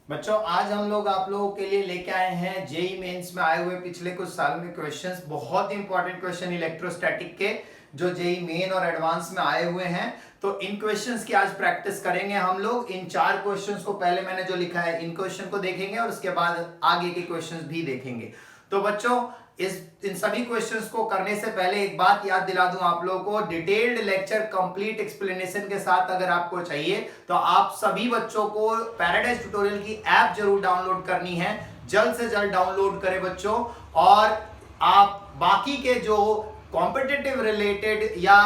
बच्चों आज हम लोग आप लोगों के लिए लेके आए हैं जेई मेंस में आए हुए पिछले कुछ साल में क्वेश्चंस, बहुत इंपॉर्टेंट क्वेश्चन इलेक्ट्रोस्टैटिक के जो जेई मेन और एडवांस में आए हुए हैं। तो इन क्वेश्चंस की आज प्रैक्टिस करेंगे हम लोग। इन 4 क्वेश्चंस को पहले मैंने जो लिखा है इन क्वेश्चन को देखेंगे और उसके बाद आगे के क्वेश्चंस भी देखेंगे। तो बच्चों इन सभी क्वेश्चंस को करने से पहले एक बात याद दिला दूं आप लोगों को, डिटेल्ड लेक्चर कंप्लीट एक्सप्लेनेशन के साथ अगर आपको चाहिए तो आप सभी बच्चों को पैराडाइज ट्यूटोरियल की ऐप जरूर डाउनलोड करनी है। जल्द से जल्द डाउनलोड करें बच्चों। और आप बाकी के जो कॉम्पिटिटिव रिलेटेड या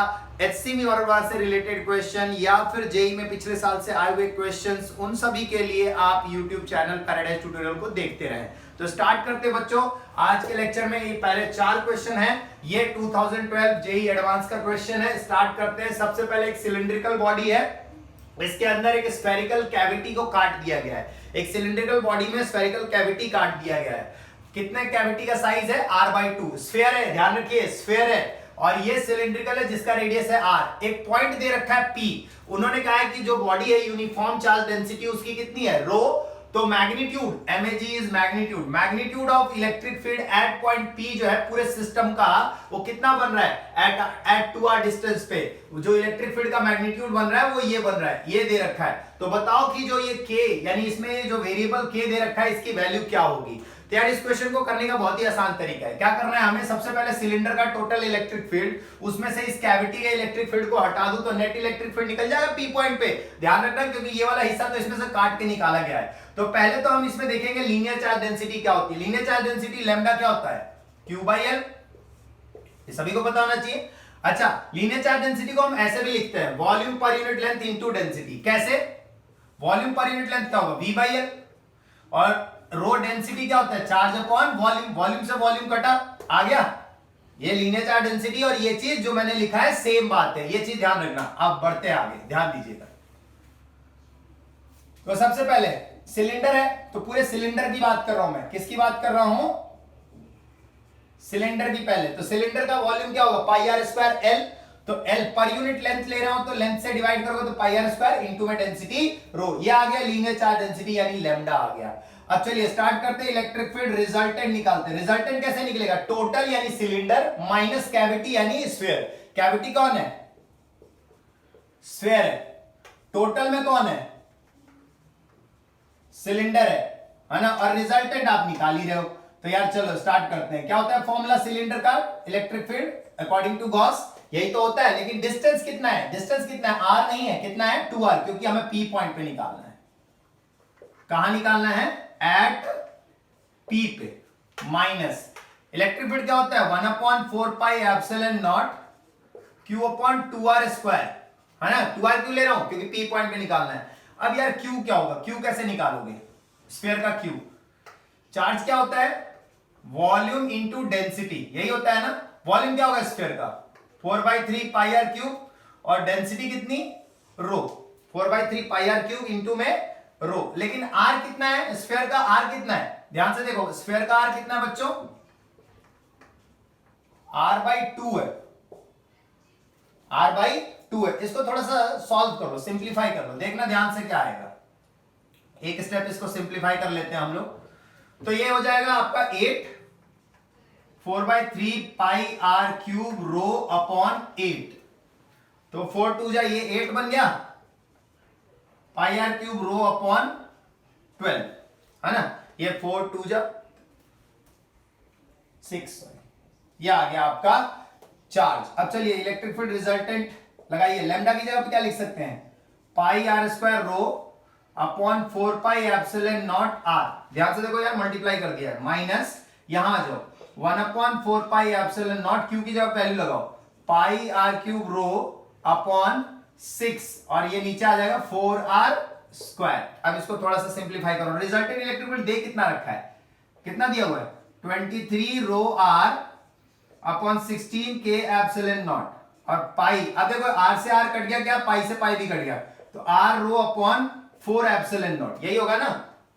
एचसीवी और से रिलेटेड क्वेश्चन या फिर जेई में पिछले साल से आए हुए क्वेश्चंस, उन सभी के लिए आप यूट्यूब चैनल पैराडाइज ट्यूटोरियल को देखते रहें। तो स्टार्ट करते बच्चों आज के लेक्चर में। ये पहले 4 क्वेश्चन है, ये 2012 जेई एडवांस का क्वेश्चन है। स्टार्ट करते हैं। सबसे पहले एक सिलिंड्रिकल बॉडी है, इसके अंदर एक स्फेरिकल कैविटी को काट दिया गया है। एक सिलिंड्रिकल बॉडी में स्फेरिकल कैविटी काट दिया गया है। कितने कैविटी का साइज है? r/2। स्फीयर है, ध्यान रखिए स्फीयर है और ये सिलिंड्रिकल है जिसका रेडियस है r। एक पॉइंट दे रखा है p। उन्होंने कहा है कि जो बॉडी है यूनिफॉर्म चार्ज डेंसिटी उसकी कितनी है? रो। तो magnitude mg is magnitude of electric field at point p जो है पूरे सिस्टम का, वो कितना बन रहा है एट 2r डिस्टेंस पे। जो इलेक्ट्रिक फील्ड का मैग्नीट्यूड बन रहा है वो ये बन रहा है, ये दे रखा है। तो बताओ कि जो ये k यानी इसमें जो वेरिएबल k दे रखा है इसकी वैल्यू क्या होगी। तो यार इस क्वेश्चन को करने का बहुत ही आसान तरीका है। क्या करना है हमें? सबसे पहले सिलेंडर का टोटल इलेक्ट्रिक फील्ड, उसमें से इस कैविटी के इलेक्ट्रिक फील्ड को हटा दूं तो नेट इलेक्ट्रिक फील्ड निकल जाएगा पी पॉइंट पे। ध्यान रखना क्योंकि ये वाला हिस्सा तो इसमें से काट के निकाला गया है। तो पहले तो हम इसमें देखेंगे लीनियर चार्ज डेंसिटी क्या होती है। लीनियर चार्ज डेंसिटी लैम्डा क्या होता है? Q/L। ये सभी को पता होना चाहिए। अच्छा, लीनियर चार्ज डेंसिटी को हम ऐसे भी लिखते हैं, volume per unit length into density. कैसे? वॉल्यूम पर यूनिट लेंथ क्या होगा? V/L। और रो डेंसिटी क्या होता है? Charge upon volume. वॉल्यूम से वॉल्यूम कटा, आ गया। ये लीनियर चार्ज डेंसिटी और ये चीज जो मैंने लिखा है सेम बात है, ये चीज ध्यान रखना। अब बढ़ते आगे, ध्यान दीजिएगा। तो सबसे पहले सिलेंडर है तो पूरे सिलेंडर की बात कर रहा हूं मैं। किसकी बात कर रहा हूं? सिलेंडर की। पहले तो सिलेंडर का वॉल्यूम क्या होगा? πr²L। तो L पर यूनिट लेंथ ले रहा हूं तो लेंथ से डिवाइड करोगे तो πr² इनटू में डेंसिटी रो। ये आ गया लीनियर चार्ज डेंसिटी यानी लैम्डा आ गया। अब चलिए स्टार्ट करते हैं। इलेक्ट्रिक फील्ड रिजल्टेंट निकालते हैं। रिजल्टेंट कैसे निकलेगा? टोटल यानी सिलेंडर माइनस कैविटी यानी स्फीयर। कैविटी कौन है? स्फीयर है। टोटल में कौन है? सिलेंडर है ना। और रिजल्टेंट आप निकाल ही रहे हो। तो यार चलो स्टार्ट करते हैं। क्या होता है फॉर्मूला सिलेंडर का? Electric field according to Gauss, यही तो होता है। लेकिन डिस्टेंस कितना है? डिस्टेंस कितना है? r नहीं है, कितना है? 2r, क्योंकि हमें p पॉइंट पे निकालना है। कहां निकालना है? एट p पे। माइनस इलेक्ट्रिक फील्ड क्या होता है? 1/4πε0 q/2r², है ना। 2r क्यों ले रहा हूं? क्योंकि p पॉइंट पे निकालना है। अब यार q क्या होगा? q कैसे निकालोगे? स्फीयर का q। चार्ज क्या होता है? वॉल्यूम इंटू डेंसिटी, यही होता है ना। वॉल्यूम क्या होगा स्फीयर का? 4/3πr³ और डेंसिटी कितनी? रो। 4/3πr³ इंटू में रो। लेकिन r कितना है स्फीयर का? r कितना है? ध्यान से देखो स्फीयर का r कितना है बच्चों? r/2 है। r/2 है। इसको थोड़ा सा सॉल्व करो, सिंप्लीफाई कर लो, देखना ध्यान से क्या आएगा। एक स्टेप इसको सिंप्लीफाई कर लेते हैं हम लोग। तो ये हो जाएगा आपका 8 4/3πr³ रो अपॉन 8। तो 4 2 जा, ये 8 बन गया। πr³ रो अपॉन 12, है ना। ये 4 2 जा 6, ये आ गया आपका चार्ज। अब चलिए इलेक्ट्रिक फील्ड रिजल्टेंट लगाइए। लैम्डा की जगह पे क्या लिख सकते हैं? πr² rho upon 4πε0r। ध्यान से देखो यार, मल्टीप्लाई कर दिया है। माइनस यहां आ जाओ 1/4πε0, क्यू की जगह वैल्यू लगाओ πr³ रो अपॉन 6 और ये नीचे आ जाएगा 4r²। अब इसको थोड़ा सा सिंप्लीफाई करो। रिजल्टेंट इलेक्ट्रिक फील्ड दे कितना रखा है? कितना दिया हुआ है? 23 रो r अपॉन 16 k/ε0 और पाई। अब देखो r से r कट गया, क्या पाई से पाई भी कट गया, तो r रो अपॉन 4ε0, यही होगा ना।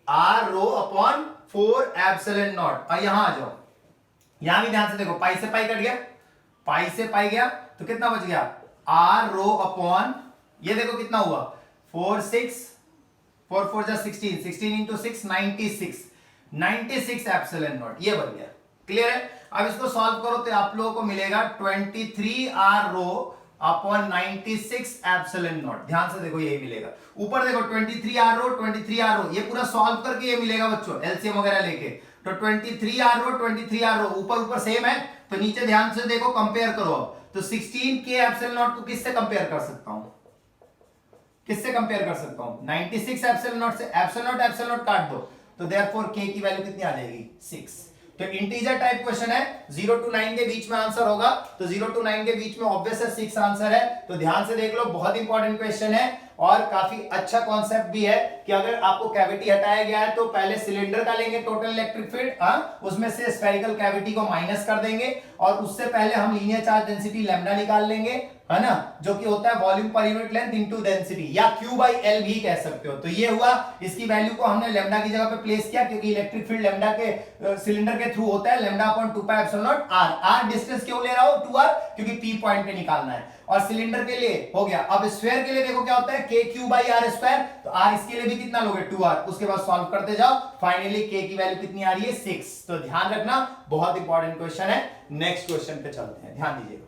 r rho upon 4ε0। और यहां आ जाओ, यहां भी ध्यान से देखो, पाई से पाई कट गया, पाई से पाई गया, तो कितना बच गया? r रो अपॉन, ये देखो कितना हुआ? 4 6 4 4 जा 16, 16 इंटू 6 96, 96 एप्सिलॉन नॉट, ये बन गया। क्लियर है? अब इसको सॉल्व करो तो आप लोगों को मिलेगा 23r rho upon 96 epsilon not. ध्यान से देखो, यही मिलेगा। ऊपर देखो 23r रो 23r रो, ये पूरा सॉल्व करके ये मिलेगा बच्चों, एलसीएम वगैरह लेके। तो 23r रो 23r रो, ऊपर ऊपर सेम है, तो नीचे ध्यान से देखो, कंपेयर करो। अब तो 16k एप्सिलॉन नॉट को किससे कंपेयर कर सकता हूं? किससे कंपेयर कर सकता हूं? 96 एप्सिलॉन नॉट से। एप्सिलॉन नॉट काट दो, तो देयरफॉर k की वैल्यू कितनी आ जाएगी? 6। तो इंटीजर टाइप क्वेश्चन है, 0 to 9 के बीच में आंसर होगा, तो 0 to 9 के बीच में ऑब्वियस है 6 आंसर है। तो ध्यान से देख लो, बहुत इंपॉर्टेंट क्वेश्चन है और काफी अच्छा कॉन्सेप्ट भी है कि अगर आपको कैविटी हटाया गया है तो पहले सिलेंडर का लेंगे टोटल इलेक्ट्रिक फील्ड, उसमें से स्फेरिकल कैविटी को माइनस कर देंगे और उससे पहले हम लीनियर चार्ज डेंसिटी लैम्डा निकाल लेंगे, है ना, जो कि होता है volume per unit length into density, या Q बाई L भी कह सकते हो। तो ये हुआ, इसकी वैल्यू को हमने लैम्डा की जगह पे प्लेस किया, क्योंकि इलेक्ट्रिक फील्ड लैम्डा के सिलेंडर के थ्रू होता है, lambda upon 2 pi epsilon not r। r distance क्यों ले रहा हूं? 2r, क्योंकि P पॉइंट पे निकालना है। और सिलेंडर के लिए हो गया। अब स्फीयर के लिए देखो क्या होता है, KQ बाई r स्क्वायर, तो r इसके लिए भी कितना लोगे? 2r। उसके बाद सॉल्व करते जाओ, फाइनली k की वैल्यू कितनी आ रही है? 6। तो ध्यान रखना, बहुत इंपॉर्टेंट क्वेश्चन है। नेक्स्ट क्वेश्चन पे चलते हैं, ध्यान दीजिएगा,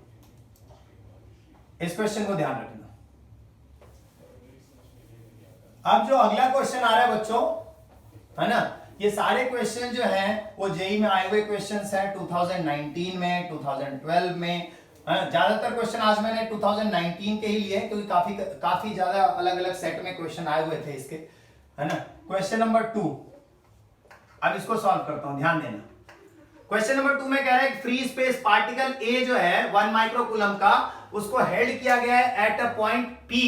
इस क्वेश्चन को ध्यान रखना। अब जो अगला क्वेश्चन आ रहा है बच्चों, है ना, ये सारे क्वेश्चन जो हैं वो जेई में आए हुए क्वेश्चंस हैं 2019 में, 2012 में। ज्यादातर क्वेश्चन आज मैंने 2019 के ही लिए, क्योंकि काफी ज्यादा अलग अलग सेट में क्वेश्चन आए हुए थे इसके, है ना। क्वेश्चन नंबर 2, अब इसको सॉल्व करता हूं, ध्यान देना। क्वेश्चन नंबर 2 में कह रहा है फ्री स्पेस पार्टिकल ए जो है 1 माइक्रोकूलम का, उसको हेल्ड किया गया है at a point P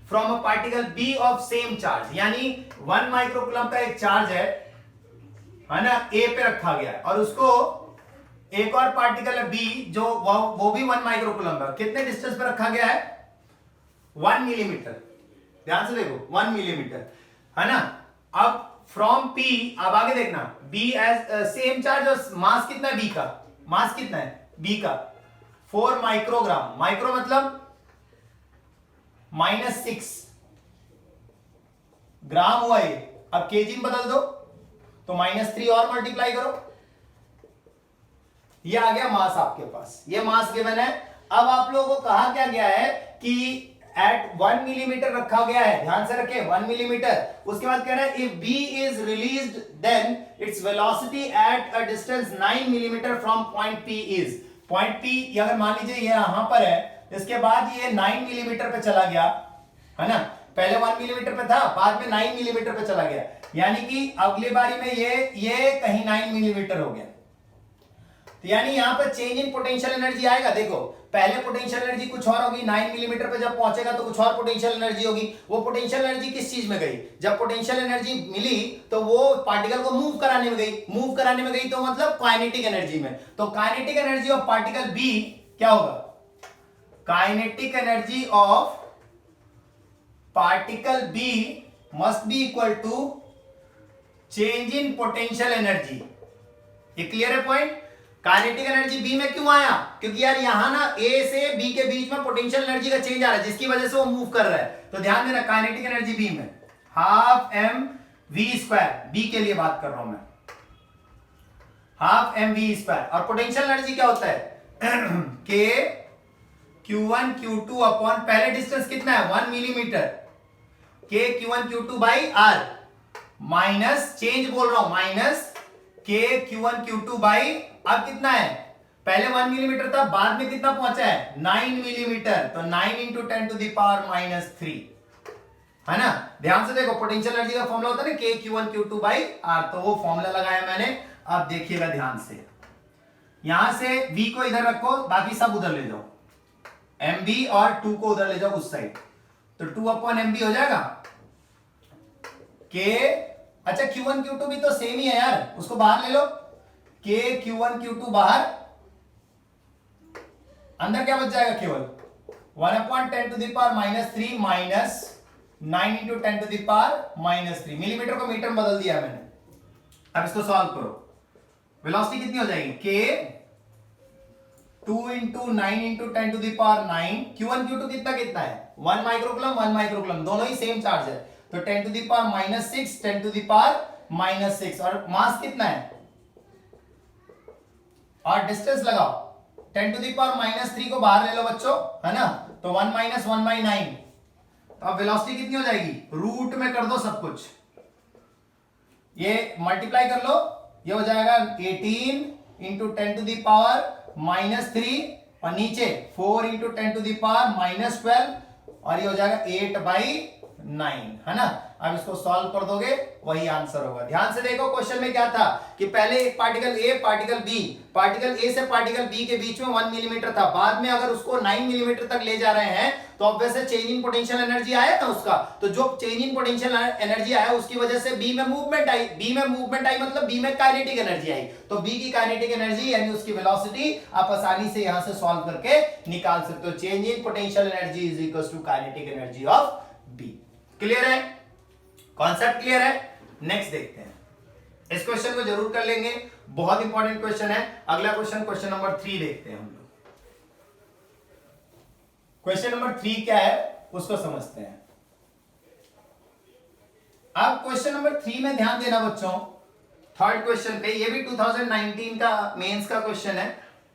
from a particle B of same charge. यानी 1 माइक्रोकूलम का एक चार्ज है ना, A पे रखा गया है, और उसको एक और पार्टिकल है B जो वो भी 1 माइक्रोकूलम का, कितने डिस्टेंस पे रखा गया है? 1 मिलीमीटर। ध्यान से देखो, 1 मिलीमीटर, है ना। अब फ्रॉम P, अब आगे देखना, B एज सेम चार्ज, और मास कितना है B का? मास कितना है B का? 4 माइक्रोग्राम। माइक्रो मतलब -6 ग्राम हुआ ये। अब केजी में बदल दो तो -3 और मल्टीप्लाई करो, ये आ गया मास आपके पास, ये मास गिवन है। अब आप लोगों को कहा क्या गया है कि एट 1 मिलीमीटर रखा गया है, ध्यान से रखें 1 मिलीमीटर। उसके बाद कह रहा है if B is released then its velocity at a distance 9 millimetre from point P is. Point P अगर मान लीजिए ये यहां पर है, इसके बाद ये 9 मिलीमीटर पे चला गया, है ना। पहले 1 मिलीमीटर पे था, बाद में 9 मिलीमीटर पे चला गया, यानी कि अगली बारी में ये कहीं 9 मिलीमीटर हो गया। तो यानी यहां पर चेंज इन पोटेंशियल एनर्जी आएगा। देखो, पहले पोटेंशियल एनर्जी कुछ और होगी, 9 मिलीमीटर पे जब पहुंचेगा तो कुछ और पोटेंशियल एनर्जी होगी। वो पोटेंशियल एनर्जी किस चीज में गई? जब पोटेंशियल एनर्जी मिली तो वो पार्टिकल को मूव कराने में गई। मूव कराने में गई तो मतलब काइनेटिक एनर्जी में। तो kinetic energy of particle B क्या होगा? Kinetic energy of particle B must be equal to change in potential energy. ये क्लियर है पॉइंट? काइनेटिक एनर्जी बी में क्यों आया? क्योंकि यार यहां ना ए से बी के बीच में पोटेंशियल एनर्जी का चेंज आ रहा है, जिसकी वजह से वो मूव कर रहा है। तो ध्यान देना, काइनेटिक एनर्जी बी में ½ बी के लिए बात कर रहा हूं मैं, ½ और पोटेंशियल एनर्जी क्या होता है? के Q1 Q2 अपॉन, पहले डिस्टेंस कितना है? 1 मिलीमीटर, के Q1 Q2 by R, minus, change बोल रहा हूं, माइनस के Q1 Q2 बाई, अब कितना है? पहले 1 मिलीमीटर था, बाद में कितना पहुंचा है? 9 मिलीमीटर। तो 9 इंटू 10 टू द पावर -3, है ना। ध्यान से देखो, पोटेंशियल एनर्जी का फॉर्मूला होता है ना के Q1 Q2 बाई R, तो वो फॉर्मूला लगाया मैंने। अब देखिएगा ध्यान से, यहां से V को इधर रखो, बाकी सब उधर ले जाओ, MB और 2 को उधर ले जाओ उस साइड, तो 2 अपॉन MB हो जाएगा के। अच्छा, Q1 Q2 भी तो सेम ही है यार, उसको बाहर ले लो, के Q1 Q2 बाहर, अंदर क्या बच जाएगा? केवल 1/10 to the power -3 minus 9 into 10 to the power -3। Millimetre को मीटर में बदल दिया मैंने। अब इसको सॉल्व करो, वेलोसिटी कितनी हो जाएगी? के 2 into 9 into 10 to the power 9। Q1 Q2 कितना है? 1 माइक्रोकूलम 1 माइक्रोकूलम, दोनों ही सेम चार्ज है, तो 10 to the power -6, 10 to the power -6, और मास कितना है और डिस्टेंस लगाओ, 10 टू द पावर -3 को बाहर ले लो बच्चों, है ना, तो 1 - 1/9, तो अब वेलोसिटी कितनी हो जाएगी, रूट में कर दो सब कुछ, ये मल्टीप्लाई कर लो, ये हो जाएगा 18 इंटू 10 टू द पावर -3, और नीचे 4 इंटू 10 टू द पावर -12, और ये हो जाएगा 8/9, है ना। अब इसको सॉल्व कर दोगे वही आंसर होगा। ध्यान से देखो क्वेश्चन में क्या था कि पहले एक particle A, particle B, particle A से पार्टिकल बी के बीच में 1 मिलीमीटर था, बाद में अगर उसको 9 मिलीमीटर तक ले जा रहे हैं तो obviously change in potential energy आया ना उसका, तो जो चेंज इन पोटेंशियल एनर्जी आया उसकी वजह से बी में मूवमेंट आई, बी में मूवमेंट आई मतलब बी में काइनेटिक एनर्जी आई, तो बी की काइनेटिक एनर्जी यानी उसकी वेलोसिटी आप आसानी से यहां से सॉल्व करके निकाल सकते हो। Change in potential energy is equal to kinetic energy of B. Clear है, कॉन्सेप्ट क्लियर है। नेक्स्ट देखते हैं, इस क्वेश्चन को जरूर कर लेंगे, बहुत इंपॉर्टेंट क्वेश्चन है। अगला क्वेश्चन, क्वेश्चन नंबर 3 देखते हैं हम लोग। क्वेश्चन नंबर 3 क्या है उसको समझते हैं। अब क्वेश्चन नंबर 3 में ध्यान देना बच्चों, थर्ड क्वेश्चन पे, ये भी 2019 का मेंस का क्वेश्चन है।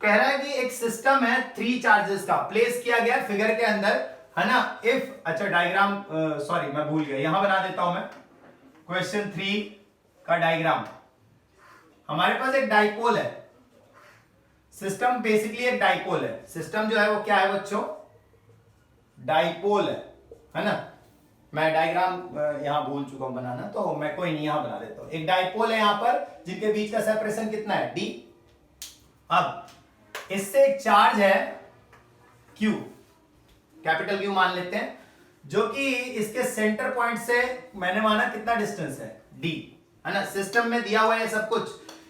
कह रहा है कि एक सिस्टम है 3 चार्जेस का, प्लेस किया गया फिगर के अंदर, है ना। इफ, अच्छा डायग्राम, सॉरी मैं भूल गया, यहां बना देता हूं मैं क्वेश्चन 3 का डायग्राम। हमारे पास एक डाइपोल है, सिस्टम बेसिकली एक डाइपोल है। सिस्टम जो है वो क्या है बच्चों, डाइपोल है ना। मैं डायग्राम यहां भूल चुका हूं बनाना, तो मैं कोई नहीं यहां बना देता हूं। एक डाइपोल है यहां पर, जिनके बीच का सेपरेशन कितना है, d। अब इससे एक चार्ज है q, कैपिटल Q मान लेते हैं, जो कि इसके सेंटर पॉइंट से मैंने माना कितना डिस्टेंस है, d, है ना। सिस्टम में दिया हुआ है सब कुछ,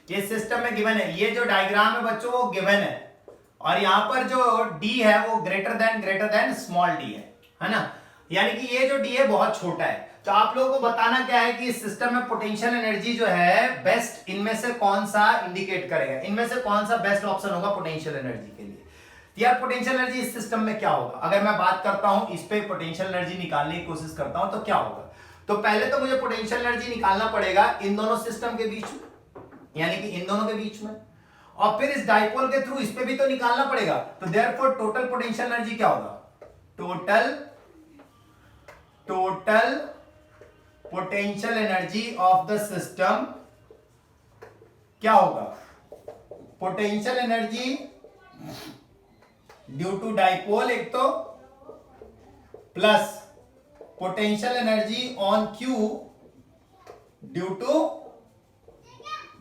ये सिस्टम में गिवन है, ये जो डायग्राम है बच्चों वो गिवन है, और यहां पर जो d है वो ग्रेटर देन स्मॉल d है ना। यानी कि ये जो d है बहुत छोटा है। तो आप लोगों को बताना क्या है कि इस सिस्टम में पोटेंशियल एनर्जी जो है बेस्ट, इनमें से कौन सा इंडिकेट करेगा, इनमें से कौन सा बेस्ट ऑप्शन होगा पोटेंशियल एनर्जी के लिए। यार पोटेंशियल एनर्जी इस सिस्टम में क्या होगा, अगर मैं बात करता हूं इस पे पोटेंशियल एनर्जी निकालने की कोशिश करता हूं तो क्या होगा। तो पहले तो मुझे पोटेंशियल एनर्जी निकालना पड़ेगा इन दोनों सिस्टम के बीच में, यानी कि इन दोनों के बीच में, और फिर इस डाइपोल के थ्रू इस पे भी तो निकालना पड़ेगा। तो देयरफॉर टोटल पोटेंशियल एनर्जी क्या होगा, total potential energy of the system क्या होगा, potential energy due to dipole एक तो, plus potential energy on Q due to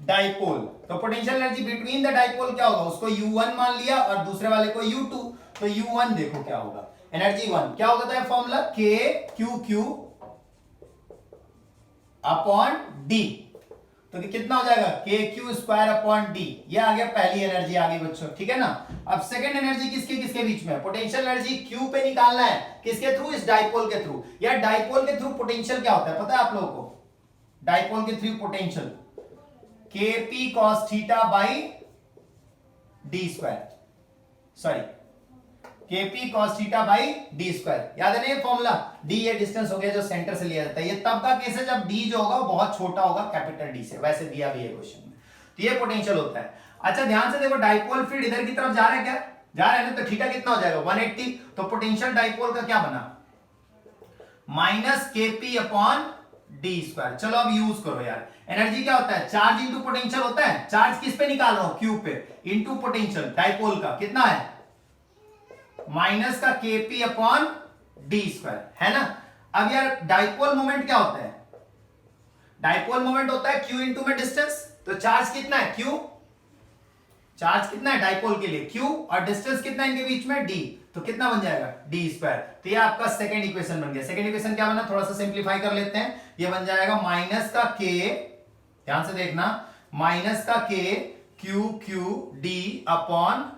dipole. तो potential energy between the dipole क्या होगा, उसको U1 मान लिया और दूसरे वाले को U2, तो U1 देखो क्या होगा, एनर्जी 1 क्या होगा था फॉर्मूला, KQQ अपॉन D, तो कितना हो जाएगा KQ² अपॉन D। ये आ गया पहली एनर्जी आ गई बच्चों, ठीक है ना। अब सेकंड एनर्जी किसके बीच में, पोटेंशियल एनर्जी Q पे निकालना है, किसके थ्रू, इस डाइपोल के थ्रू। यार डाइपोल के थ्रू पोटेंशियल क्या होता है पता है आप लोगों को, डाइपोल के through potential KP cos theta by D², sorry KP cos theta by D², याद है ना ये फॉर्मूला। D ये डिस्टेंस हो गया जो सेंटर से लिया जाता है, ये तब का केस है जब D जो होगा वो बहुत छोटा होगा कैपिटल D से, वैसे दिया भी है क्वेश्चन में। तो ये पोटेंशियल होता है। अच्छा ध्यान से देखो, डाइपोल फील्ड इधर की तरफ जा रहा है, क्या जा रहा है ना, तो थीटा कितना हो जाएगा 180। तो पोटेंशियल डाइपोल का क्या बना, -KP अपॉन D²। चलो अब यूज करो यार, एनर्जी क्या होता है, चार्ज इंटू पोटेंशियल होता है। चार्ज किस पे निकाल रहा हूं, Q पे, इंटू पोटेंशियल डाइपोल का कितना है, माइनस का KP अपॉन D², है ना। अब यार डाइपोल मोमेंट क्या होता है, डाइपोल मोमेंट होता है Q इंटू में डिस्टेंस। तो चार्ज कितना है Q, चार्ज कितना है डाइपोल के लिए Q, और डिस्टेंस कितना है इनके बीच में D, तो कितना बन जाएगा D²। तो ये आपका सेकंड इक्वेशन बन गया। सेकंड इक्वेशन क्या बना, थोड़ा सा सिंप्लीफाई कर लेते हैं, ये बन जाएगा माइनस का K, ध्यान से देखना, माइनस का K QQD अपॉन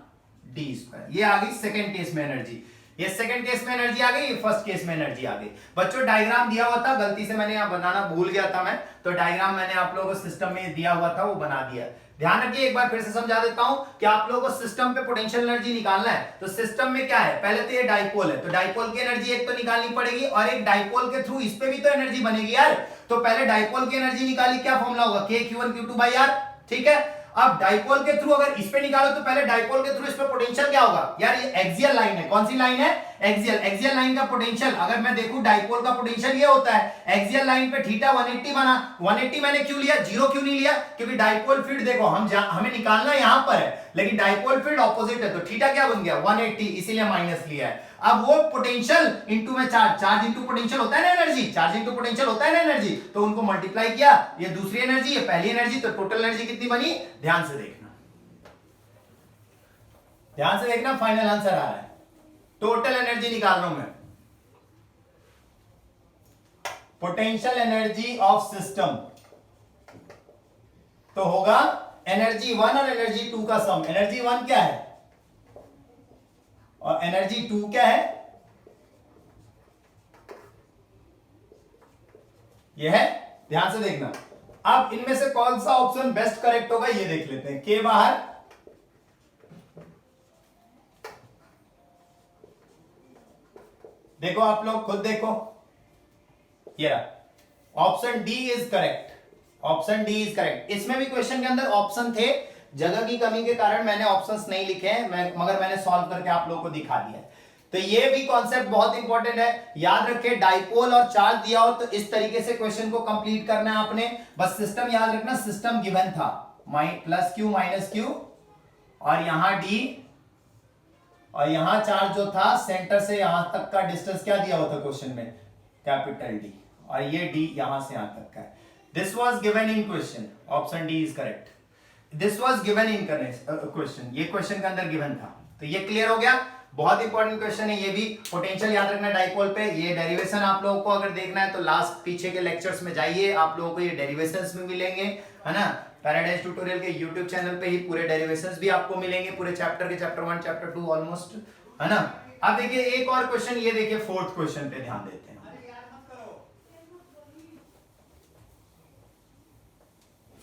D²। ये आ गई सेकंड केस में एनर्जी। ये सेकंड केस में एनर्जी आ गई, ये फर्स्ट केस में एनर्जी आ गई। बच्चों डायग्राम दिया हुआ था, गलती से मैंने यहाँ बनाना भूल गया था मैं, तो डायग्राम मैंने आप लोगों को सिस्टम में दिया हुआ था वो बना दिया। ध्यान रखिए, एक बार फिर से समझा देता हूं कि आप लोगों को सिस्टम पे पोटेंशियल एनर्जी निकालना है। तो सिस्टम में क्या है, पहले तो ये डाइपोल है, तो डाइपोल की एनर्जी एक तो निकालनी पड़ेगी, और एक डाइपोल के थ्रू इस पे भी तो एनर्जी बनेगी यार। तो पहले डाइपोल की एनर्जी निकाली, क्या फॉर्मूला होगा, k q1 q2 by r, ठीक है। अब डाइपोल के थ्रू अगर इस पे निकालो तो पहले डाइपोल के थ्रू इस पे पोटेंशियल क्या होगा यार, ये एक्सियल लाइन है, कौन सी लाइन है, एक्सियल। एक्सियल लाइन का पोटेंशियल अगर मैं देखूं, डाइपोल का पोटेंशियल ये होता है, एक्सियल लाइन पे थीटा 180 बना, 180 मैंने क्यों लिया, 0 क्यों नहीं लिया, क्योंकि डाइपोल फील्ड देखो हमें निकालना यहां पर है, लेकिन डाइपोल फील्ड ऑपोजिट है, तो थीटा क्या बन गया 180, इसीलिए माइनस लिया है। अब वो पोटेंशियल इंटू में चार्ज इंटू पोटेंशियल होता है ना एनर्जी, चार्ज इंटू पोटेंशियल होता है ना एनर्जी, तो उनको मल्टीप्लाई किया, ये दूसरी एनर्जी, ये पहली एनर्जी, तो टोटल एनर्जी कितनी बनी, ध्यान से देखना, ध्यान से देखना, फाइनल आंसर आ रहा है, टोटल एनर्जी निकाल रहा हूं मैं, पोटेंशियल एनर्जी ऑफ सिस्टम, तो होगा एनर्जी 1 और एनर्जी 2 का सम। एनर्जी 1 क्या है और एनर्जी 2 क्या है, यह है, ध्यान से देखना। अब इनमें से कौन सा ऑप्शन बेस्ट करेक्ट होगा ये देख लेते हैं, के बाहर, देखो आप लोग खुद देखो, ये option D is correct, option D is correct. इसमें भी क्वेश्चन के अंदर ऑप्शन थे, जगह की कमी के कारण मैंने ऑप्शंस नहीं लिखे हैं, मगर मैंने सॉल्व करके आप लोगों को दिखा दिया है। तो ये भी कॉन्सेप्ट बहुत इंपॉर्टेंट है, याद रखिए, डाइपोल और चार्ज दिया हो तो इस तरीके से क्वेश्चन को कंप्लीट करना है आपने, बस सिस्टम याद रखना, सिस्टम गिवन था प्लस क्यू माइनस क्यू, और यहां डी, और यहां चार्ज जो था सेंटर से यहां तक का डिस्टेंस क्या दिया हुआ था क्वेश्चन में, कैपिटल डी, और ये डी यहां से यहां तक का है। This was given in question, option D is correct, this was given in question, ये क्वेश्चन के अंदर गिवन था। तो ये क्लियर हो गया, बहुत इंपॉर्टेंट क्वेश्चन है ये भी, पोटेंशियल याद रखना डाइपोल पे। ये डेरिवेशन आप लोगों को अगर देखना है तो लास्ट पीछे के लेक्चर्स में जाइए, आप लोगों को ये डेरिवेशंस में मिलेंगे, है ना। पैराडाइज ट्यूटोरियल के यूट्यूब चैनल पे ही पूरे डेरिवेशंस भी आपको मिलेंगे, पूरे चैप्टर के, चैप्टर 1 चैप्टर 2 ऑलमोस्ट, है ना। अब देखिए एक और क्वेश्चन, ये देखिए फोर्थ क्वेश्चन पे ध्यान देते हैं,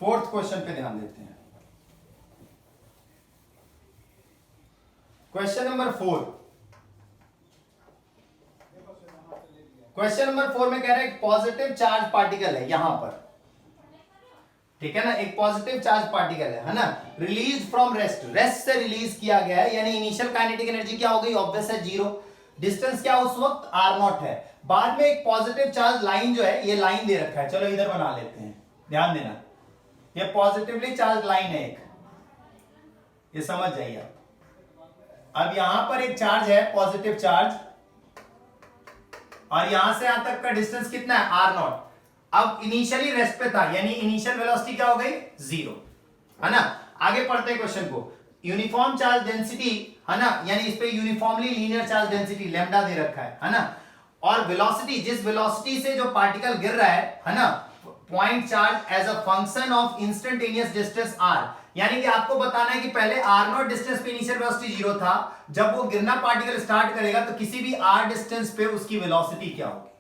फोर्थ क्वेश्चन पे ध्यान देते हैं। क्वेश्चन नंबर 4, क्वेश्चन नंबर 4 में कह रहे हैं पॉजिटिव चार्ज पार्टिकल है यहां पर, ठीक है ना, एक पॉजिटिव चार्ज पार्टिकल है ना, रिलीज फ्रॉम रेस्ट, रेस्ट से रिलीज किया गया है, यानी इनिशियल काइनेटिक एनर्जी क्या हो गई, ऑब्वियस है 0, डिस्टेंस क्या उस वक्त r0 है। बाद में एक पॉजिटिव चार्ज लाइन जो है, ये लाइन दे रखा है, चलो इधर बना लेते हैं, ध्यान देना, ये पॉजिटिवली चार्ज लाइन है एक, ये समझ जाइए आप। अब यहां पर एक चार्ज है, पॉजिटिव चार्ज, और यहां से यहां तक का डिस्टेंस कितना है, r0। अब इनिशियली रेस्ट पे था, यानी इनिशियल वेलोसिटी क्या हो गई, 0, है ना। आगे पढ़ते हैं क्वेश्चन को, यूनिफॉर्म चार्ज डेंसिटी, है ना, यानी इस पे uniformly linear charge density lambda दे रखा है ना, और वेलोसिटी, जिस वेलोसिटी से जो पार्टिकल गिर रहा है ना, point charge as a function of instantaneous distance r, यानी कि आपको बताना है कि पहले r0 डिस्टेंस पे इनिशियल वेलोसिटी 0 था, जब वो गिरना पार्टिकल स्टार्ट करेगा तो किसी भी r डिस्टेंस पे उसकी वेलोसिटी क्या होगी,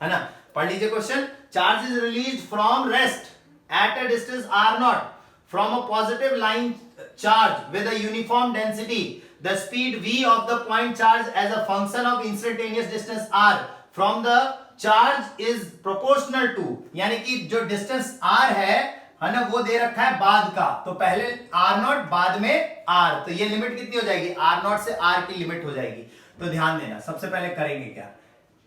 है ना। पढ़ लीजिए question, charge is released from rest at a distance r0 from a positive line charge with a uniform density, the speed v of the point charge as a function of instantaneous distance r from the charge is proportional to, यानी कि जो distance r है ना, वो दे रखा है बाद का, तो पहले r0 बाद में r, तो ये लिमिट कितनी हो जाएगी, r0 से r की लिमिट हो जाएगी। तो ध्यान देना, सबसे पहले करेंगे क्या,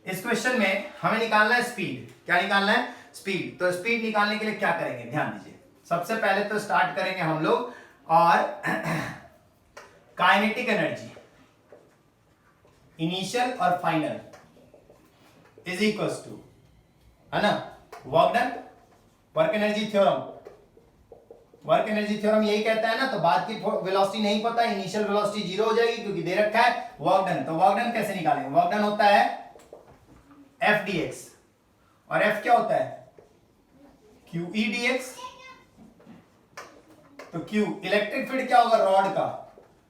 इस क्वेश्चन में हमें निकालना है स्पीड, क्या निकालना है, स्पीड। तो स्पीड निकालने के लिए क्या करेंगे, ध्यान दीजिए, सबसे पहले तो स्टार्ट करेंगे हम लोग, और काइनेटिक एनर्जी इनिशियल और फाइनल इज इक्वल्स टू, है ना, work done, work energy theorem, work energy theorem यही कहता है ना। तो बाद की वेलोसिटी नहीं पता, इनिशियल वेलोसिटी 0 हो जाएगी क्योंकि दे रखा है वर्क डन। तो वर्क डन कैसे निकालेंगे, वर्क डन होता है F dx, और F क्या होता है, QE dx। तो Q इलेक्ट्रिक फील्ड क्या होगा रॉड का,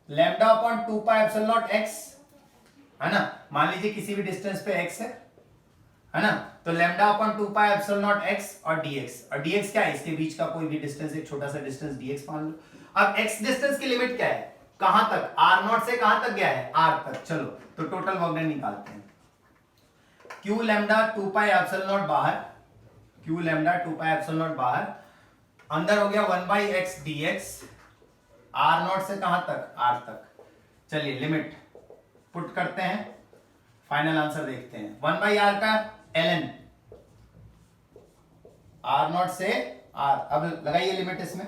lambda upon 2 pi epsilon not x, है ना। मान लीजिए किसी भी डिस्टेंस पे x है ना, तो lambda upon 2 pi epsilon not x और dx, और dx क्या है, इसके बीच का कोई भी डिस्टेंस, एक छोटा सा डिस्टेंस dx मान लो। अब x डिस्टेंस की लिमिट क्या है, कहां तक, r0 से कहां तक गया है, r तक। चलो तो टोटल वर्क डन निकालते हैं। q lambda 2 pi epsilon not बाहर, q lambda 2 pi epsilon not बाहर, अंदर हो गया 1 बाई x dx, r0 से कहां तक, r तक। चलिए लिमिट पुट करते हैं, फाइनल आंसर देखते हैं। 1 बाई आर का ln, r0 से r, अब लगाइए लिमिट इसमें,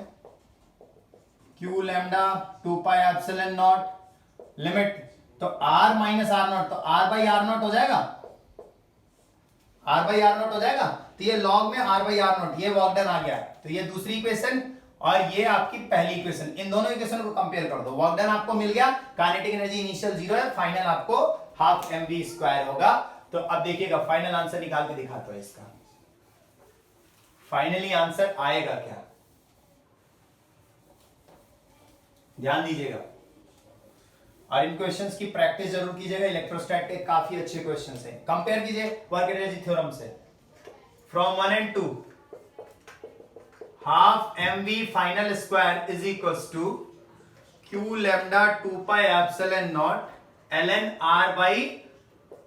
q lambda 2 pi epsilon not limit, तो r माइनस r0, तो r बाई r0 हो जाएगा, r बाई r0 हो जाएगा। तो ये log में r बाई r0, ये वर्क डन आ गया। तो ये दूसरी इक्वेशन और ये आपकी पहली इक्वेशन, इन दोनों इक्वेशन को कंपेयर कर दो, वर्क डन आपको मिल गया, काइनेटिक एनर्जी इनिशियल 0 है, फाइनल आपको हाफ mv स्क्वायर होगा। तो अब देखिएगा फाइनल आंसर निकाल के दिखाता हूं इसका, फाइनली आंसर आएगा क्या, ध्यान दीजिएगा और इन क्वेश्चंस की प्रैक्टिस जरूर कीजिएगा। इलेक्ट्रोस्टैट के काफी अच्छे क्वेश्चंस हैं, कंपेयर कीजिए वर्क एनर्जी थ्योरम से। From 1 and 2, half mv final square is equals to q lambda 2 pi epsilon naught ln r by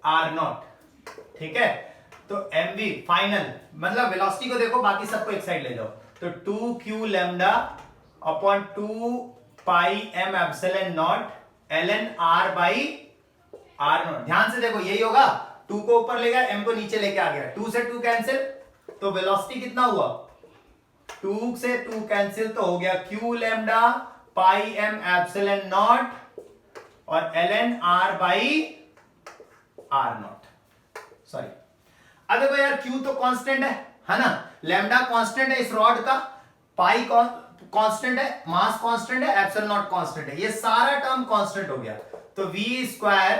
r0, ठीक है। तो mv फाइनल मतलब वेलोसिटी को देखो, बाकी सबको एक साइड ले जाओ, तो 2q lambda upon 2 pi m epsilon naught ln r by r0। ध्यान से देखो, यही होगा, 2 को ऊपर ले गया, m को नीचे लेके आ गया, 2 से 2 कैंसिल, तो वेलोसिटी कितना हुआ, 2 से 2 कैंसिल, तो हो गया q lambda pi m epsilon not और ln r by r0, sorry. अब देखो यार, q तो कांस्टेंट है ना, लैम्डा कांस्टेंट है इस रॉड का, पाई कांस्टेंट है, मास कांस्टेंट है, एप्सिलॉन नॉट कांस्टेंट है, ये सारा टर्म कांस्टेंट हो गया। तो v square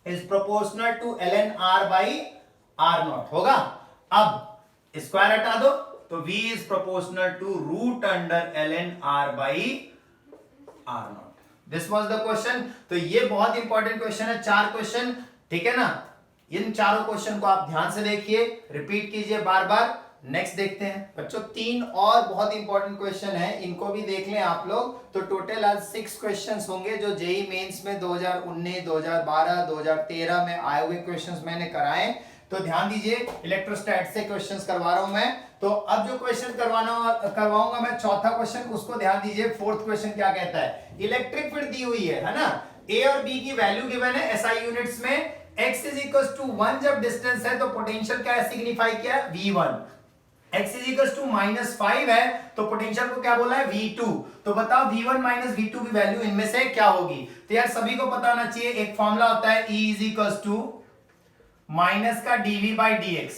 is proportional to ln r by r0 होगा। अब स्क्वायर हटा दो, तो v is proportional to root under ln r by r0। This was the question. तो ये बहुत इंपॉर्टेंट क्वेश्चन है, 4 क्वेश्चन, ठीक है ना। इन चारों क्वेश्चन को आप ध्यान से देखिए, रिपीट कीजिए बार बार। नेक्स्ट देखते हैं बच्चों, 3 और बहुत इंपॉर्टेंट क्वेश्चन है, इनको भी देख लें आप लोग। तो टोटल आज 6 क्वेश्चंस होंगे जो जेई मेंस में 2019, 2012, 2013 में आए हुए क्वेश्चंस मैंने कराए। तो ध्यान दीजिए, इलेक्ट्रोस्टैट से क्वेश्चंस करवा रहा हूं मैं। तो अब जो क्वेश्चन करवाऊंगा मैं, चौथा क्वेश्चन, उसको ध्यान दीजिए। फोर्थ क्वेश्चन क्या कहता है, इलेक्ट्रिक फील्ड दी हुई है ना, ए और बी की वैल्यू गिवन है एसआई यूनिट्स में, x इज इक्वल टू 1 जब डिस्टेंस है तो पोटेंशियल क्या सिग्निफाई किया है, v1। x is equal to -5 है तो पोटेंशियल को क्या बोला है, v2। तो बताओ v1 माइनस v2 की वैल्यू इनमें से क्या होगी। तो यार सभी को पता होना चाहिए, एक फॉर्मूला होता है E is equal to minus का dv by dx,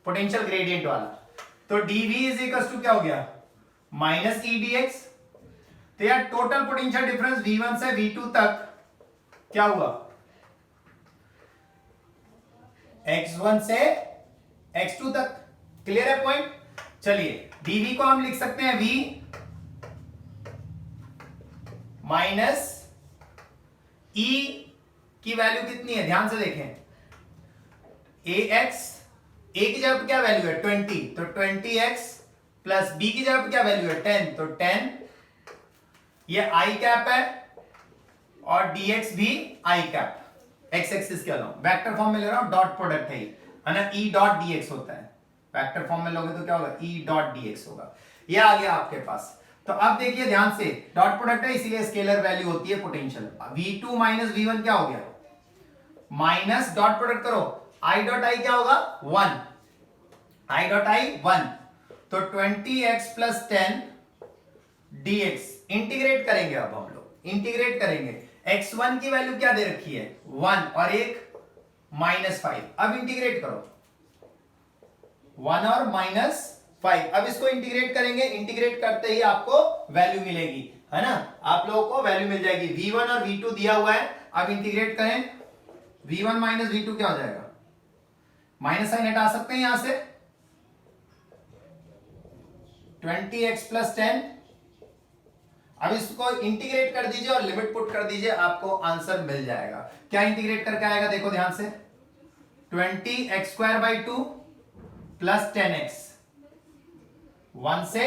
potential gradient वाला। तो dv इज इक्वल टू क्या हो गया, माइनस e dx। तो यार टोटल पोटेंशियल डिफरेंस v1 से v2 तक क्या हुआ, x1 से x2 तक। क्लियर है पॉइंट। चलिए dv को हम लिख सकते हैं v माइनस e की वैल्यू कितनी है, ध्यान से देखें, ax, a की जगह पे क्या वैल्यू है 20, तो 20x प्लस b की जगह पे क्या वैल्यू है 10, तो 10, ये i कैप है और dx भी i कैप, x एक्सिस के अलावा वेक्टर फॉर्म में ले रहा हूं, डॉट प्रोडक्ट है ना, e डॉट dx होता है, वेक्टर फॉर्म में लोगे तो क्या होगा, e डॉट dx होगा। ये आ गया आपके पास। तो अब देखिए ध्यान से, डॉट प्रोडक्ट है इसीलिए स्केलर वैल्यू होती है पोटेंशियल। v2 माइनस v1 क्या हो गया, माइनस डॉट प्रोडक्ट करो, i डॉट i क्या होगा 1, i डॉट i 1, तो 20x प्लस 10 dx इंटीग्रेट करेंगे। अब हम लोग इंटीग्रेट करेंगे, x1 की वैल्यू क्या दे रखी है 1 और एक -5, अब इंटीग्रेट करो 1 और -5, अब इसको इंटीग्रेट करेंगे, इंटीग्रेट करते ही आपको वैल्यू मिलेगी, है ना, आप लोगों को वैल्यू मिल जाएगी। v1 और v2 दिया हुआ है, अब इंटीग्रेट करें, v1 माइनस v2 क्या हो जाएगा, माइनस साइन हटा सकते हैं यहां से, 20x प्लस 10, अब इसको इंटीग्रेट कर दीजिए और लिमिट पुट कर दीजिए, आपको आंसर मिल जाएगा। क्या इंटीग्रेट करके आएगा देखो ध्यान से, 20x² 2 प्लस 10x 1 से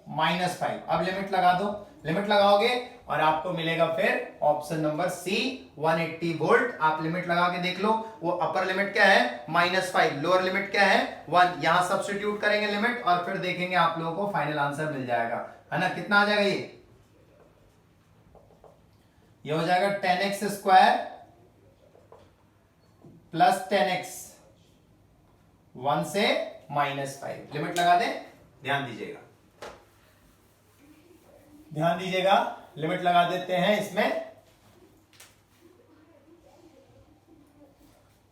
-5। अब लिमिट लगा दो, लिमिट लगाओगे और आपको मिलेगा फिर ऑप्शन नंबर सी 180 वोल्ट। आप लिमिट लगा के देख लो, वो अपर लिमिट क्या है -5, लोअर लिमिट क्या है 1। यहां सब्स्टिट्यूट करेंगे लिमिट और फिर देखेंगे आप लोगों को फाइनल आंसर मिल जाएगा, है ना। कितना आ जाएगा ये हो जाएगा 10x² प्लस 10x 1 से -5। लिमिट लगा दें, ध्यान दीजिएगा, ध्यान दीजिएगा, लिमिट लगा देते हैं इसमें।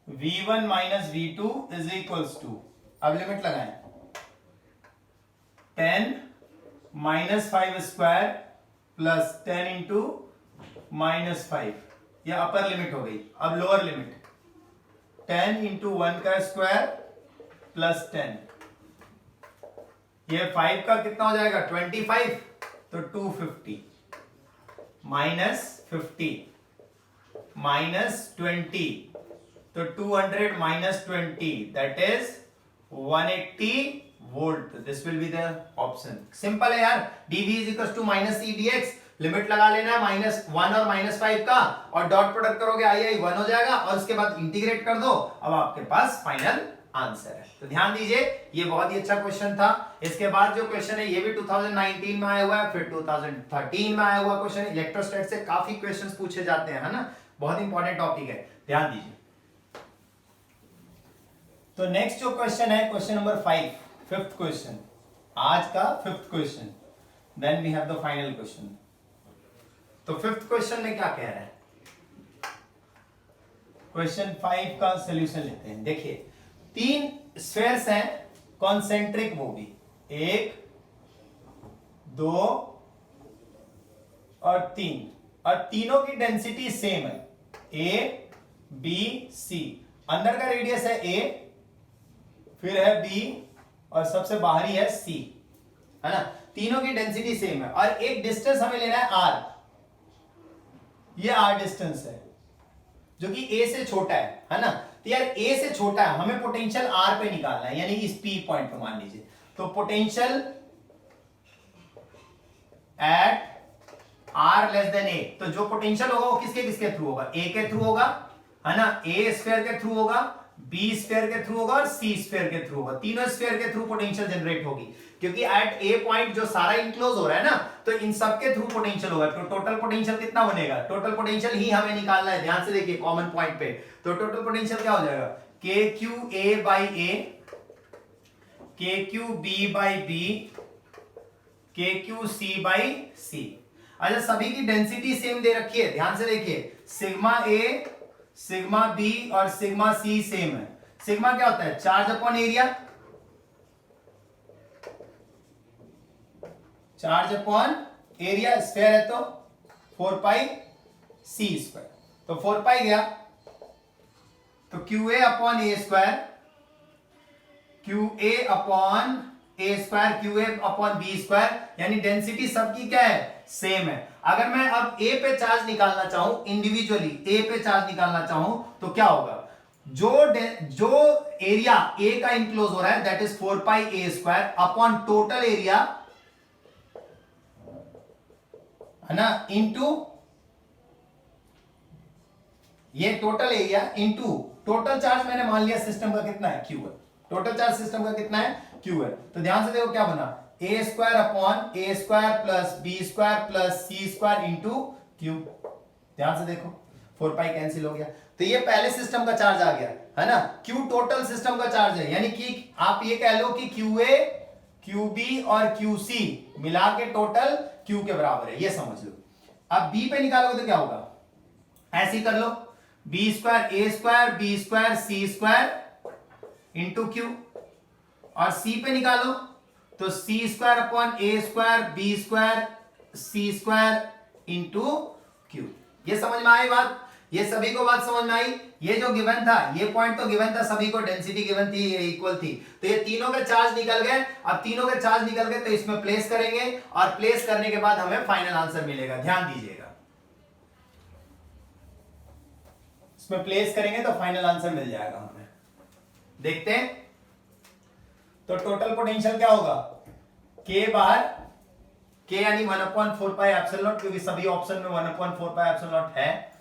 v1 minus v2 is equals to, अब लिमिट लगाएं, 10 -5² प्लस 10 इंटू -5, यह अपर लिमिट हो गई। अब लोअर लिमिट 10 इंटू 1 का स्क्वायर प्लस 10, ये 5 का कितना हो जाएगा 25, तो 250 -50 -20, तो 200 -20 that is 180 volt. This will be the option. Simple है यार, dv is equal to -c dx। Limit लगा लेना है -1 और -5 का, और डॉट प्रोडक्ट करोगे आई 1 हो जाएगा, और उसके बाद इंटीग्रेट कर दो, अब आपके पास फाइनल आंसर है। तो ध्यान दीजिए, ये बहुत ही अच्छा क्वेश्चन था। इसके बाद जो क्वेश्चन है ये भी 2019 में आया हुआ है, फिर 2013 में आया हुआ क्वेश्चन। इलेक्ट्रोस्टैट से काफी क्वेश्चंस पूछे जाते हैं, है ना, बहुत इंपॉर्टेंट टॉपिक है, ध्यान दीजिए। तो नेक्स्ट जो क्वेश्चन है क्वेश्चन नंबर 5, फिफ्थ क्वेश्चन, आज का fifth question, then we have the final question. तो फिफ्थ क्वेश्चन में क्या कह रहा है, क्वेश्चन 5 का सॉल्यूशन लेते हैं। देखिए 3 स्फेयर्स हैं कॉन्सेंट्रिक, वो भी 1 2 और 3, और तीनों की डेंसिटी सेम है, ए बी सी। अंदर का रेडियस है ए, फिर है बी, और सबसे बाहरी है सी, है ना। तीनों की डेंसिटी सेम है, और एक डिस्टेंस हमें लेना है आर। ये आर डिस्टेंस है जो कि ए से छोटा है ना। तो यार ए से छोटा है, हमें पोटेंशियल आर पे निकालना है, यानी इस पी पॉइंट पे मान लीजिए। तो potential at R less than A, तो जो पोटेंशियल होगा वो किसके किसके थ्रू होगा, ए के थ्रू होगा, है ना, ए स्फीयर के थ्रू होगा, बी स्फीयर के थ्रू होगा और सी स्फीयर के थ्रू होगा। तीनों स्फीयर के थ्रू पोटेंशियल जनरेट होगी, क्योंकि एट ए पॉइंट जो सारा इंक्लोज हो रहा है ना, तो इन सब के थ्रू पोटेंशियल होगा। तो टोटल पोटेंशियल कितना बनेगा, टोटल पोटेंशियल ही हमें निकालना है, ध्यान से देखिए कॉमन पॉइंट पे। तो टोटल पोटेंशियल क्या हो जाएगा, के क्यू ए बाई ए, के क्यू बी बाई बी, के क्यू सी बाई सी। अच्छा, सभी की डेंसिटी सेम दे रखी है, ध्यान से देखिए, सिग्मा ए, सिग्मा बी और सिग्मा सी सेम है। सिग्मा क्या होता है, charge upon area, charge upon area, sphere है तो 4 पाई सी स्क्वायर, तो 4 पाई गया, तो Q A upon A square, Q A upon A square, Q A upon B square, यानी डेंसिटी सबकी क्या है, सेम है। अगर मैं अब ए पे चार्ज निकालना चाहूं, इंडिविजुअली ए पे चार्ज निकालना चाहूं, तो क्या होगा, जो एरिया ए का इंक्लोज हो रहा है that is 4 pi A square upon total area, है ना, इनटू ये total area into total charge मैंने मान लिया सिस्टम का कितना है, क्यू है। टोटल चार्ज सिस्टम का कितना है, क्यू है। तो ध्यान से देखो क्या बना, A square upon A square plus B square plus C square into Q. ध्यान से देखो 4 पाई कैंसिल हो गया, तो ये पहले सिस्टम का चार्ज आ गया, है ना। क्यू टोटल सिस्टम का चार्ज है, यानी कि आप ये कह लो कि क्यू ए, क्यू बी और क्यू सी मिला के टोटल क्यू के बराबर है, ये समझ लो। अब बी पे निकालोगे तो क्या होगा, ऐसे ही कर लो, बी स्क्वायर ए square B square C square into Q, और सी पे निकालो तो सी square upon A square B square C square into Q. ये समझ में आई बात। ये सभी को बात समझ में आई। ये जो गिवन था, ये पॉइंट तो गिवन था, सभी को डेंसिटी गिवन थी, ये इक्वल थी, तो ये तीनों के चार्ज निकल गए। अब तीनों के चार्ज निकल गए तो इसमें प्लेस करेंगे और प्लेस करने के बाद हमें फाइनल आंसर मिलेगा। ध्यान दीजिएगा, इसमें प्लेस करेंगे तो फाइनल आंसर मिल जाएगा हमें। देखते हैं, तो टोटल पोटेंशियल क्या होगा, के बाहर, के यानी 1/4 पाई एप्सिलॉन नॉट, क्योंकि सभी ऑप्शन में 1/4 पाई एप्सिलॉन नॉट है।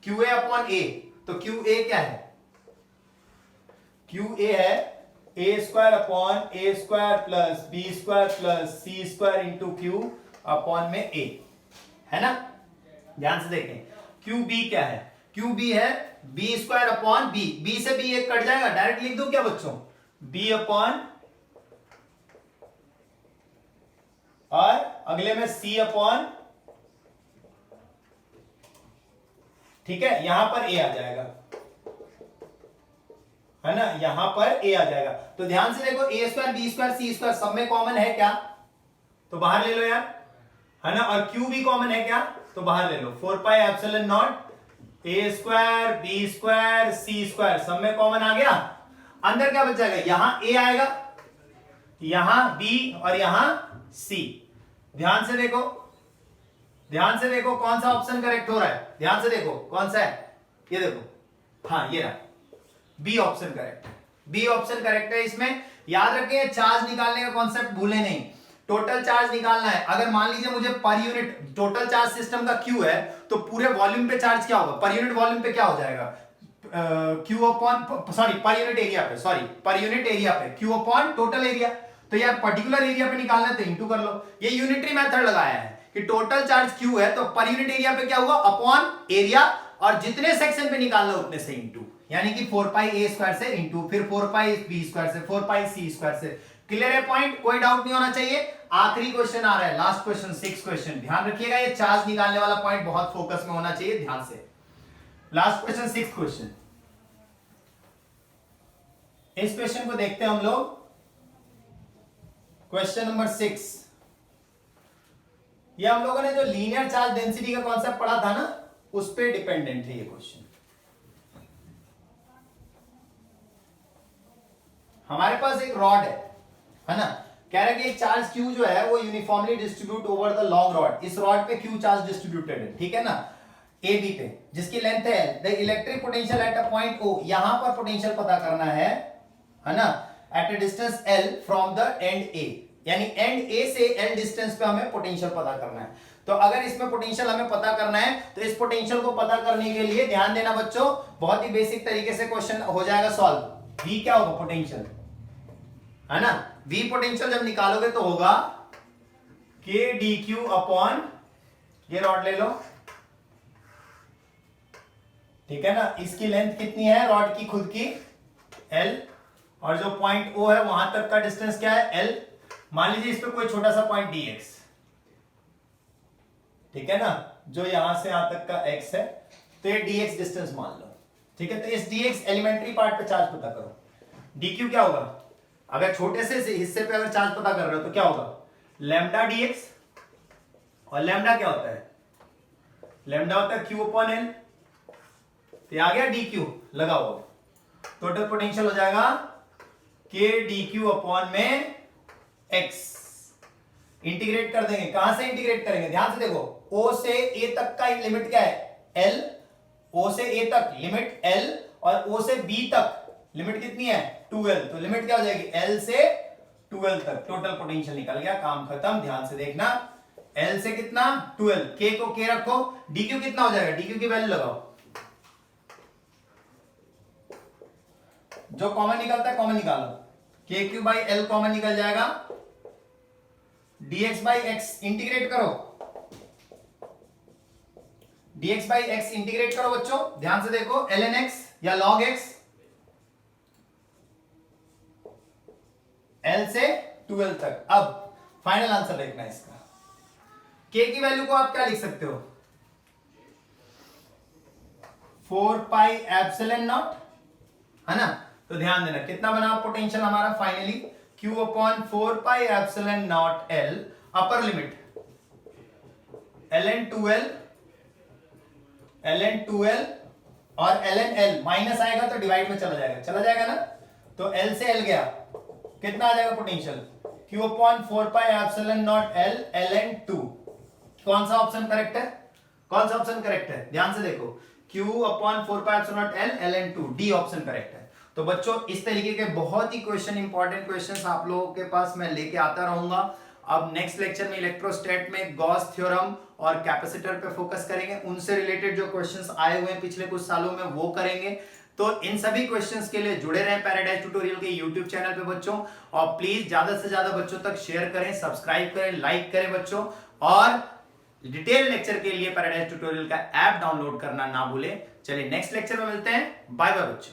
QA अपॉन ए, तो QA क्या है, QA है a square upon a square plus b square plus c square into Q upon में a, है ना। ध्यान से देखें, QB क्या है, QB है b square upon b, b से b एक कट जाएगा, डायरेक्ट लिख दो क्या बच्चों, b अपॉन, और अगले में c अपॉन, ठीक है, यहां पर a आ जाएगा, है ना, यहां पर a आ जाएगा। तो ध्यान से देखो, a square B square C square सब में कॉमन है क्या, तो बाहर ले लो यार, है ना, और q भी कॉमन है क्या, तो बाहर ले लो। 4 pi epsilon naught a square B square C square सब में कॉमन आ गया। अंदर क्या बच जाएगा, यहां a आएगा, यहां b और यहां c। ध्यान से देखो, ध्यान से देखो कौन सा ऑप्शन करेक्ट हो रहा है, ध्यान से देखो कौन सा है, ये देखो, हाँ ये रहा, बी ऑप्शन करेक्ट है, बी ऑप्शन करेक्ट है। इसमें याद रखें, चार्ज निकालने का कॉन्सेप्ट भूले नहीं, टोटल चार्ज निकालना है। अगर मान लीजिए मुझे per unit total charge system का क्यू है, तो पूरे वॉल्यूम पे चार्ज क्या होगा, पर यूनिट वॉल्यूम पे क्या हो जाएगा, Q upon, sorry per unit area पे, सॉरी पर यूनिट एरिया पे क्यू अपॉन टोटल एरिया। तो यार पर्टिकुलर एरिया पे निकालना है तो इंटू कर लो, ये यूनिटरी मेथड लगाया है कि टोटल चार्ज क्यू है तो पर यूनिट एरिया पे क्या हुआ, अपॉन एरिया, और जितने सेक्शन पे निकालना उतने से इंटू, यानी कि 4 पाई ए स्क्वायर से इंटू, फिर 4 पाई बी स्क्वायर से, 4 पाई सी स्क्वायर से। क्लियर है पॉइंट, कोई डाउट नहीं होना चाहिए। आखिरी क्वेश्चन आ रहा है, लास्ट क्वेश्चन, 6 क्वेश्चन, ध्यान रखिएगा, ये चार्ज निकालने वाला पॉइंट बहुत फोकस में होना चाहिए, ध्यान से। लास्ट क्वेश्चन, 6 क्वेश्चन, इस क्वेश्चन को देखते हैं हम लोग। क्वेश्चन नंबर 6, ये हम लोगों ने जो लीनियर चार्ज डेंसिटी का कॉन्सेप्ट पढ़ा था ना, उस पे डिपेंडेंट है ये क्वेश्चन। हमारे पास एक रॉड है ना, कह रहा है कि एक चार्ज Q जो है वो uniformly distribute over the long rod, इस रॉड पे Q चार्ज डिस्ट्रीब्यूटेड है, ठीक है ना, ए बी पे, जिसकी लेंथ है the electric potential at a point O, यहां पर पोटेंशियल पता करना है ना, eight a distance L from the end A, यानी एंड A से L डिस्टेंस पे हमें पोटेंशियल पता करना है। तो अगर इसमें पोटेंशियल हमें पता करना है, तो इस पोटेंशियल को पता करने के लिए ध्यान देना बच्चों, बहुत ही बेसिक तरीके से क्वेश्चन हो जाएगा सॉल्व। V क्या होगा, पोटेंशियल, है ना, V पोटेंशियल जब निकालोगे तो होगा K dq अपॉन, ये रॉड ले लो, ठीक है ना, इसकी लेंथ कितनी है रॉड की खुद की, L, और जो पॉइंट O है वहां तक का डिस्टेंस क्या है, L। मान लीजिए इस पे कोई छोटा सा पॉइंट dx, ठीक है ना, जो यहां से यहां तक का x है, तो ये dx डिस्टेंस मान लो, ठीक है। तो इस dx एलिमेंट्री पार्ट पे चार्ज पता करो, dq क्या होगा, अगर छोटे से हिस्से पे अगर चार्ज पता कर रहे हो तो क्या होगा, लैम्डा dx, और लैम्डा क्या होता है, लैम्डा होता है q अपॉन l, तो आ गया dq, लगाओ, टोटल पोटेंशियल हो जाएगा k dq अपॉन में x। इंटीग्रेट कर देंगे, कहां से इंटीग्रेट करेंगे, ध्यान से देखो, O से A तक का लिमिट क्या है, L, O से A तक लिमिट L, और O से B तक लिमिट कितनी है, 2L, तो लिमिट क्या हो जाएगी, L से 2L तक, टोटल पोटेंशियल निकल गया, काम खत्म। ध्यान से देखना, L से कितना, 2L, K को K रखो, dq कितना हो जाएगा, dq की वैल्यू लगाओ, जो कॉमन निकलता है कॉमन निकालो, KQ बाई L कॉमन निकल जाएगा, dx बाई x इंटीग्रेट करो, dx बाई x इंटीग्रेट करो बच्चों, ध्यान से देखो, ln x या log x, L से 2L तक। अब फाइनल आंसर देखना है इसका, k की वैल्यू को आप क्या लिख सकते हो, 4 पाई एप्सिलॉन नॉट, है ना। तो ध्यान देना कितना बना पोटेंशियल हमारा finally, Q upon 4 pi epsilon not L, upper limit ln 2L और ln l माइनस आएगा तो डिवाइड में चला जाएगा ना, तो l से l गया, कितना आ जाएगा potential, q upon 4 pi epsilon not l ln 2। कौन सा ऑप्शन करेक्ट है, कौन सा ऑप्शन करेक्ट है, ध्यान से देखो, q upon 4 pi epsilon not l ln 2, D option correct है। तो बच्चों इस तरीके के बहुत ही क्वेश्चन, इंपॉर्टेंट क्वेश्चंस आप लोगों के पास मैं लेके आता रहूंगा। अब नेक्स्ट लेक्चर में इलेक्ट्रोस्टैट में गॉस थ्योरम और कैपेसिटर पे फोकस करेंगे, उनसे रिलेटेड जो क्वेश्चंस आए हुए हैं पिछले कुछ सालों में वो करेंगे। तो इन सभी क्वेश्चंस के लिए जुड़े रहें पैराडाइज ट्यूटोरियल के यूट्यूब चैनल पे बच्चों, और प्लीज ज्यादा से ज्यादा बच्चों तक शेयर करें, सब्सक्राइब करें, लाइक करें बच्चों, और डिटेल लेक्चर के लिए पैराडाइज ट्यूटोरियल का ऐप डाउनलोड करना ना भूलें। चलिए नेक्स्ट लेक्चर में मिलते हैं, बाय बाय बच्चों।